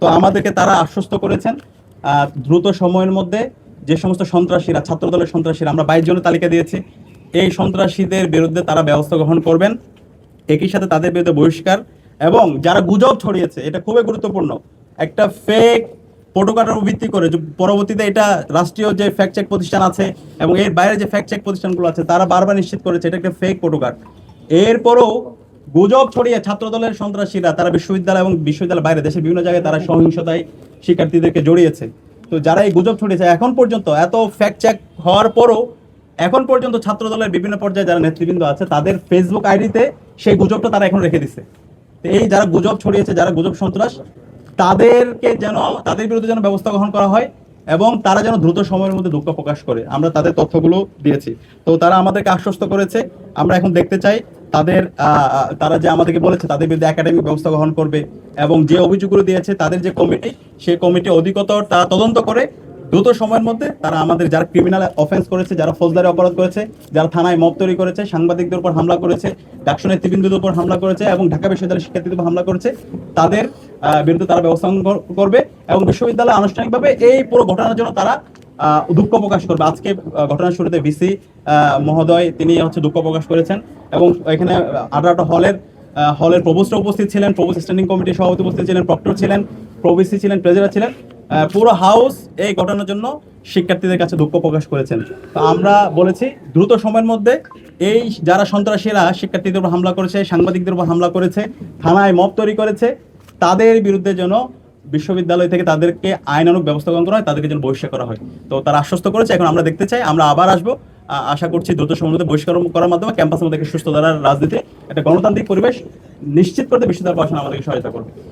তো আমাদেরকে তারা আশ্বস্ত করেছেন দ্রুত সময়ের মধ্যে যে সমস্ত সন্ত্রাসীরা, ছাত্রদলের সন্ত্রাসীরা, আমরা 22 জনের তালিকা দিয়েছি, এই সন্ত্রাসীদের বিরুদ্ধে তারা ব্যবস্থা গ্রহণ করবেন। একই সাথে তাদের বিরুদ্ধে বহিষ্কার, এবং যারা গুজব ছড়িয়েছে, এটা খুবই গুরুত্বপূর্ণ, একটা ফেক প্রোটোকলের উপর ভিত্তি করে পরবর্তীতে এটা রাষ্ট্রীয় যে ফ্যাক্ট চেক প্রতিষ্ঠান আছে এবং এর বাইরে যে ফ্যাক্ট চেক প্রতিষ্ঠানগুলো আছে তারা বারবার নিশ্চিত করেছে এটা একটা ফেক প্রোটোকল। এরপরও গুজব ছড়িয়ে ছাত্রদলের সন্ত্রাসীরা তারা বিশ্ববিদ্যালয় এবং বিশ্ববিদ্যালয়ের বাইরে দেশের বিভিন্ন জায়গায় তারা সহিংসতায় শিক্ষার্থীদেরকে জড়িয়েছে। তো যারা এই গুজব ছড়িয়েছে, এখন পর্যন্ত এত ফ্যাক্ট চেক হওয়ার পরও এখন পর্যন্ত ছাত্রদলের বিভিন্ন পর্যায়ে যারা নেতৃবৃন্দ আছে তাদের ফেসবুক আইডিতে সেই গুজবটা তারা এখন রেখে দিচ্ছে। তো এই যারা গুজব ছড়িয়েছে, যারা গুজব সন্ত্রাস, তাদেরকে যেন, তাদের বিরুদ্ধে যেন ব্যবস্থা গ্রহণ করা হয় এবং তারা যেন দ্রুত সময়ের মধ্যে দুঃখ প্রকাশ করে। আমরা তাদের তথ্যগুলো দিয়েছি, তো তারা আমাদেরকে আশ্বস্ত করেছে। আমরা এখন দেখতে চাই তাদের তারা যে আমাদেরকে বলেছে তাদের বিরুদ্ধে একাডেমিক ব্যবস্থা গ্রহণ করবে, এবং যে অভিযোগগুলো দিয়েছে তাদের যে কমিটি, সেই কমিটি অধিকতর তারা তদন্ত করে দ্রুত সময়ের মধ্যে তারা আমাদের যারা ক্রিমিনাল অফেন্স করেছে, যারা ফৌজদারি অপরাধ করেছে, যারা থানায় মব তৈরি করেছে, সাংবাদিকদের উপর হামলা করেছে, ডাকসু নেতৃবৃন্দদের উপর হামলা করেছে এবং ঢাকা বিশ্ববিদ্যালয়ের শিক্ষার্থীদের উপর হামলা করেছে, তাদের বিরুদ্ধে তারা ব্যবস্থা করবে এবং বিশ্ববিদ্যালয় আনুষ্ঠানিকভাবে এই পুরো ঘটনার জন্য তারা দুঃখ প্রকাশ করবে। আজকে ঘটনার শুরুতে ভিসি মহোদয় তিনি দুঃখ প্রকাশ করেছেন, এবং এখানে 18টা হলের প্রভোস্ট উপস্থিত ছিলেন, প্রভোস্ট স্ট্যান্ডিং কমিটির সভাপতি উপস্থিত ছিলেন, প্রক্টর ছিলেন, প্রভিসি ছিলেন, ট্রেজারার ছিলেন। পুরো হাউস এই ঘটনার জন্য শিক্ষার্থীদের কাছে দুঃখ প্রকাশ করেছেন। তো আমরা বলেছি দ্রুত সময়ের মধ্যে এই যারা সন্ত্রাসীরা শিক্ষার্থীদের উপর হামলা করেছে, সাংবাদিকদের উপর হামলা করেছে, থানায় মব তৈরি করেছে, তাদের বিরুদ্ধে যেন বিশ্ববিদ্যালয় থেকে তাদেরকে আইনানুগ ব্যবস্থা গ্রহণ করা হয়, তাদেরকে যেন বহিষ্কার করা হয়। তো তারা আশ্বস্ত করেছে। এখন আমরা দেখতে চাই, আমরা আবার আসবো, আশা করছি দ্রুত সময়ের মধ্যে বহিষ্কার করার মাধ্যমে ক্যাম্পাসের মধ্যে সুস্থ ধারার রাজনীতি, একটা গণতান্ত্রিক পরিবেশ নিশ্চিত করতে বিশ্ববিদ্যালয় প্রশাসন আমাদেরকে সহায়তা করবে।